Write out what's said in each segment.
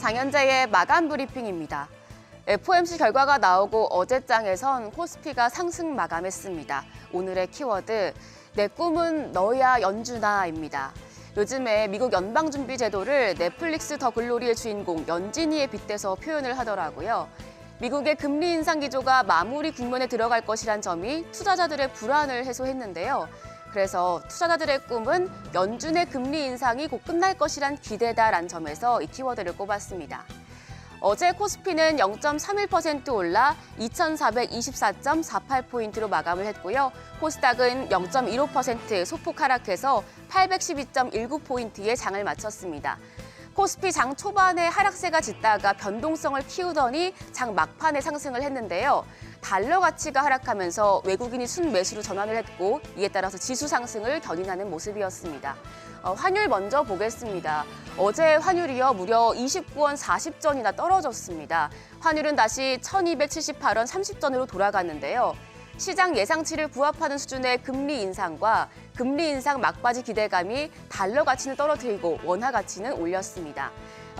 장현재의 마감 브리핑입니다. FOMC 결과가 나오고 어제장에선 코스피가 상승 마감했습니다. 오늘의 키워드, 내 꿈은 너야 연준아입니다. 요즘에 미국 연방준비제도를 넷플릭스 더 글로리의 주인공 연진이에 빗대서 표현을 하더라고요. 미국의 금리 인상 기조가 마무리 국면에 들어갈 것이란 점이 투자자들의 불안을 해소했는데요. 그래서 투자자들의 꿈은 연준의 금리 인상이 곧 끝날 것이란 기대다라는 점에서 이 키워드를 꼽았습니다. 어제 코스피는 0.31% 올라 2,424.48포인트로 마감을 했고요. 코스닥은 0.15% 소폭 하락해서 812.19포인트에 장을 마쳤습니다. 코스피 장 초반에 하락세가 짙다가 변동성을 키우더니 장 막판에 상승을 했는데요. 달러 가치가 하락하면서 외국인이 순매수로 전환을 했고 이에 따라서 지수 상승을 견인하는 모습이었습니다. 환율 먼저 보겠습니다. 어제 환율이요 무려 29원 40전이나 떨어졌습니다. 환율은 다시 1278원 30전으로 돌아갔는데요. 시장 예상치를 부합하는 수준의 금리 인상과 금리 인상 막바지 기대감이 달러 가치는 떨어뜨리고 원화 가치는 올렸습니다.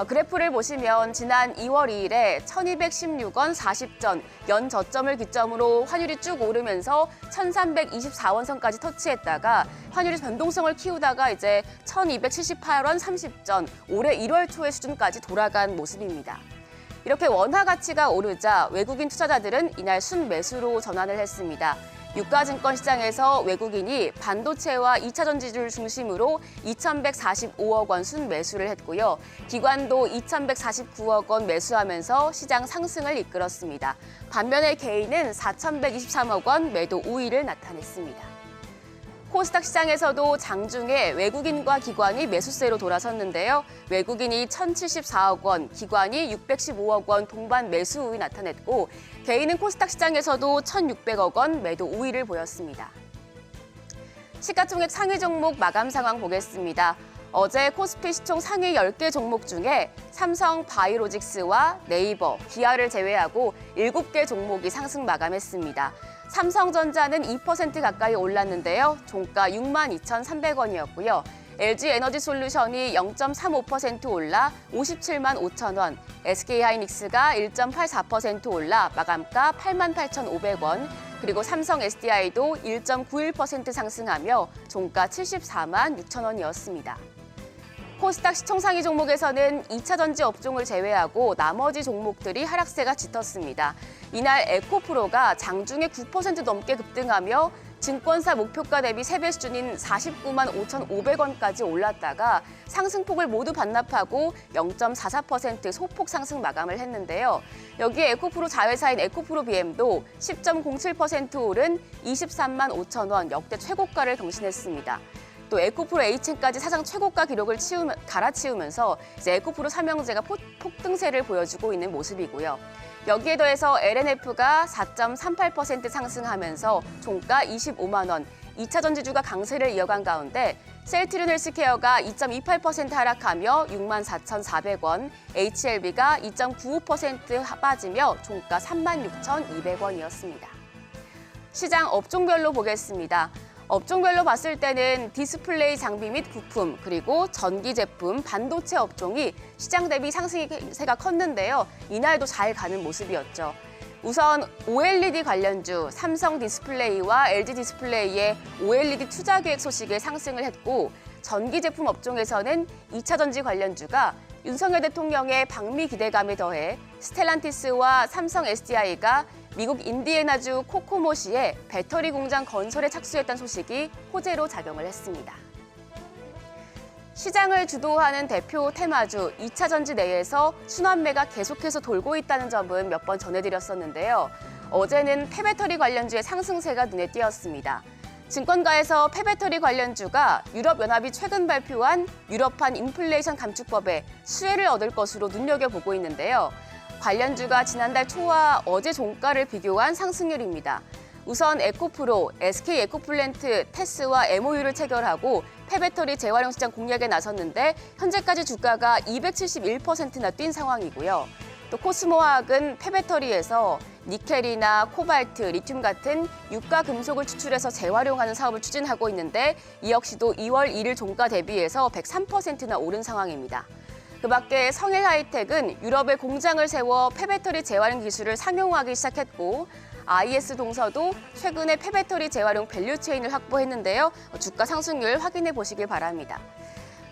그래프를 보시면 지난 2월 2일에 1216원 40전 연 저점을 기점으로 환율이 쭉 오르면서 1324원 선까지 터치했다가 환율이 변동성을 키우다가 이제 1278원 30전 올해 1월 초의 수준까지 돌아간 모습입니다. 이렇게 원화 가치가 오르자 외국인 투자자들은 이날 순매수로 전환을 했습니다. 유가증권 시장에서 외국인이 반도체와 2차 전지주를 중심으로 2,145억 원 순매수를 했고요. 기관도 2,149억 원 매수하면서 시장 상승을 이끌었습니다. 반면에 개인은 4,123억 원 매도 우위를 나타냈습니다. 코스닥 시장에서도 장중에 외국인과 기관이 매수세로 돌아섰는데요. 외국인이 1,074억 원, 기관이 615억 원 동반 매수 우위 나타냈고 개인은 코스닥 시장에서도 1,600억 원 매도 우위를 보였습니다. 시가총액 상위 종목 마감 상황 보겠습니다. 어제 코스피 시총 상위 10개 종목 중에 삼성 바이오로직스와 네이버, 기아를 제외하고 7개 종목이 상승 마감했습니다. 삼성전자는 2% 가까이 올랐는데요. 종가 62,300원이었고요. LG에너지솔루션이 0.35% 올라 57만 5천 원, SK하이닉스가 1.84% 올라 마감가 88,500원, 그리고 삼성 SDI도 1.91% 상승하며 종가 74만 6천 원이었습니다. 코스닥 시총 상위 종목에서는 2차 전지 업종을 제외하고 나머지 종목들이 하락세가 짙었습니다. 이날 에코프로가 장중에 9% 넘게 급등하며 증권사 목표가 대비 3배 수준인 49만 5,500원까지 올랐다가 상승폭을 모두 반납하고 0.44% 소폭 상승 마감을 했는데요. 여기에 에코프로 자회사인 에코프로 BM도 10.07% 오른 23만 5천 원 역대 최고가를 경신했습니다. 또 에코프로 H까지 사상 최고가 기록을 갈아치우면서 이제 에코프로 삼형제가 폭등세를 보여주고 있는 모습이고요. 여기에 더해서 LNF가 4.38% 상승하면서 종가 25만 원, 2차 전지주가 강세를 이어간 가운데 셀트리온 헬스케어가 2.28% 하락하며 64,400원, HLB가 2.95% 빠지며 종가 36,200원이었습니다. 시장 업종별로 보겠습니다. 업종별로 봤을 때는 디스플레이 장비 및 부품, 그리고 전기 제품, 반도체 업종이 시장 대비 상승세가 컸는데요. 이날도 잘 가는 모습이었죠. 우선 OLED 관련주, 삼성 디스플레이와 LG 디스플레이의 OLED 투자 계획 소식에 상승을 했고 전기 제품 업종에서는 2차 전지 관련주가 윤석열 대통령의 방미 기대감에 더해 스텔란티스와 삼성 SDI가 미국 인디애나주 코코모시에 배터리 공장 건설에 착수했다는 소식이 호재로 작용을 했습니다. 시장을 주도하는 대표 테마주 2차 전지 내에서 순환매가 계속해서 돌고 있다는 점은 몇 번 전해드렸었는데요. 어제는 폐배터리 관련주의 상승세가 눈에 띄었습니다. 증권가에서 폐배터리 관련주가 유럽연합이 최근 발표한 유럽판 인플레이션 감축법에 수혜를 얻을 것으로 눈여겨보고 있는데요. 관련주가 지난달 초와 어제 종가를 비교한 상승률입니다. 우선 에코프로, SK에코플랜트, 테스와 MOU를 체결하고 폐배터리 재활용 시장 공략에 나섰는데 현재까지 주가가 271%나 뛴 상황이고요. 또 코스모화학은 폐배터리에서 니켈이나 코발트, 리튬 같은 유가 금속을 추출해서 재활용하는 사업을 추진하고 있는데 이 역시도 2월 1일 종가 대비해서 103%나 오른 상황입니다. 그 밖에 성일하이텍은 유럽에 공장을 세워 폐배터리 재활용 기술을 상용화하기 시작했고 IS 동서도 최근에 폐배터리 재활용 밸류체인을 확보했는데요. 주가 상승률 확인해 보시길 바랍니다.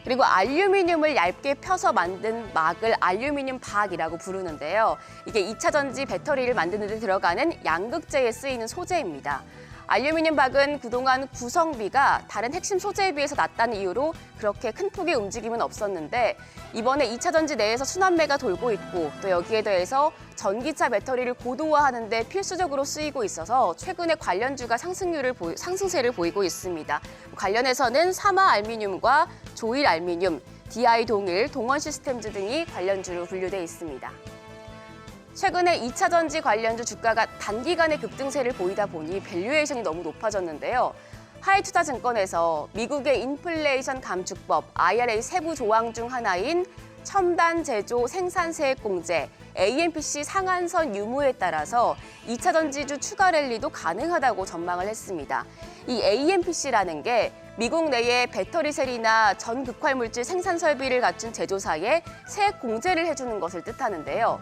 그리고 알루미늄을 얇게 펴서 만든 막을 알루미늄 박이라고 부르는데요. 이게 2차 전지 배터리를 만드는 데 들어가는 양극재에 쓰이는 소재입니다. 알루미늄 박은 그동안 구성비가 다른 핵심 소재에 비해서 낮다는 이유로 그렇게 큰 폭의 움직임은 없었는데 이번에 2차 전지 내에서 순환매가 돌고 있고 또 여기에 더해서 전기차 배터리를 고도화하는 데 필수적으로 쓰이고 있어서 최근에 관련주가 상승세를 보이고 있습니다. 관련해서는 사마 알미늄과 조일 알미늄, DI 동일, 동원 시스템즈 등이 관련주로 분류돼 있습니다. 최근에 2차 전지 관련주 주가가 단기간에 급등세를 보이다 보니 밸류에이션이 너무 높아졌는데요. 하이투자증권에서 미국의 인플레이션 감축법 IRA 세부 조항 중 하나인 첨단 제조 생산세액 공제 AMPC 상한선 유무에 따라서 2차 전지주 추가 랠리도 가능하다고 전망을 했습니다. 이 AMPC라는 게 미국 내에 배터리 셀이나 전극활물질 생산 설비를 갖춘 제조사에 세액 공제를 해주는 것을 뜻하는데요.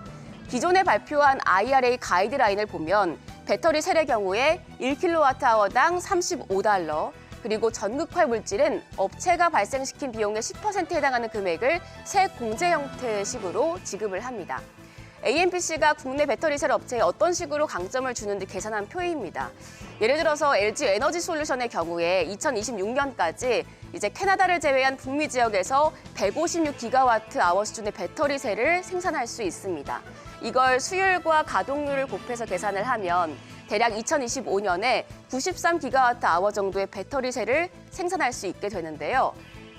기존에 발표한 IRA 가이드라인을 보면 배터리 셀의 경우에 1kWh당 35달러, 그리고 전극활 물질은 업체가 발생시킨 비용의 10%에 해당하는 금액을 세액 공제 형태의 식으로 지급을 합니다. AMPC가 국내 배터리 셀 업체에 어떤 식으로 강점을 주는지 계산한 표입니다. 예를 들어서 LG 에너지 솔루션의 경우에 2026년까지 이제 캐나다를 제외한 북미 지역에서 156기가와트/아워 수준의 배터리 셀을 생산할 수 있습니다. 이걸 수율과 가동률을 곱해서 계산을 하면 대략 2025년에 93기가와트/아워 정도의 배터리 셀을 생산할 수 있게 되는데요.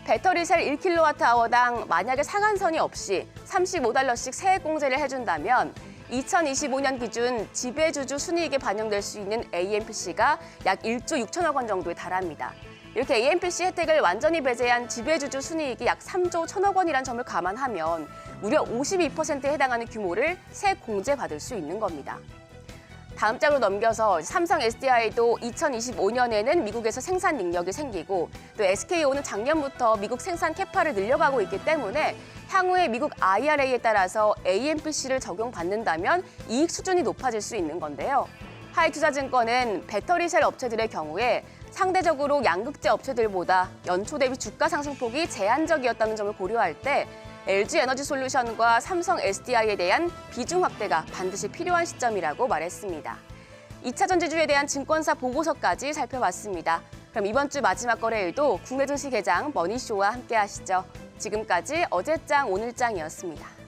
배터리 셀 1kWh당 만약에 상한선이 없이 35달러씩 세액 공제를 해준다면 2025년 기준 지배주주 순이익에 반영될 수 있는 AMPC가 약 1조 6천억 원 정도에 달합니다. 이렇게 AMPC 혜택을 완전히 배제한 지배주주 순이익이 약 3조 1천억 원이라는 점을 감안하면 무려 52%에 해당하는 규모를 세액 공제받을 수 있는 겁니다. 다음 장으로 넘겨서 삼성 SDI도 2025년에는 미국에서 생산 능력이 생기고 또 SKO는 작년부터 미국 생산 캐파를 늘려가고 있기 때문에 향후에 미국 IRA에 따라서 AMPC를 적용받는다면 이익 수준이 높아질 수 있는 건데요. 하이투자증권은 배터리 셀 업체들의 경우에 상대적으로 양극재 업체들보다 연초 대비 주가 상승폭이 제한적이었다는 점을 고려할 때 LG 에너지 솔루션과 삼성 SDI에 대한 비중 확대가 반드시 필요한 시점이라고 말했습니다. 2차 전지주에 대한 증권사 보고서까지 살펴봤습니다. 그럼 이번 주 마지막 거래일도 국내 증시 개장 머니쇼와 함께 하시죠. 지금까지 어제장 오늘장이었습니다.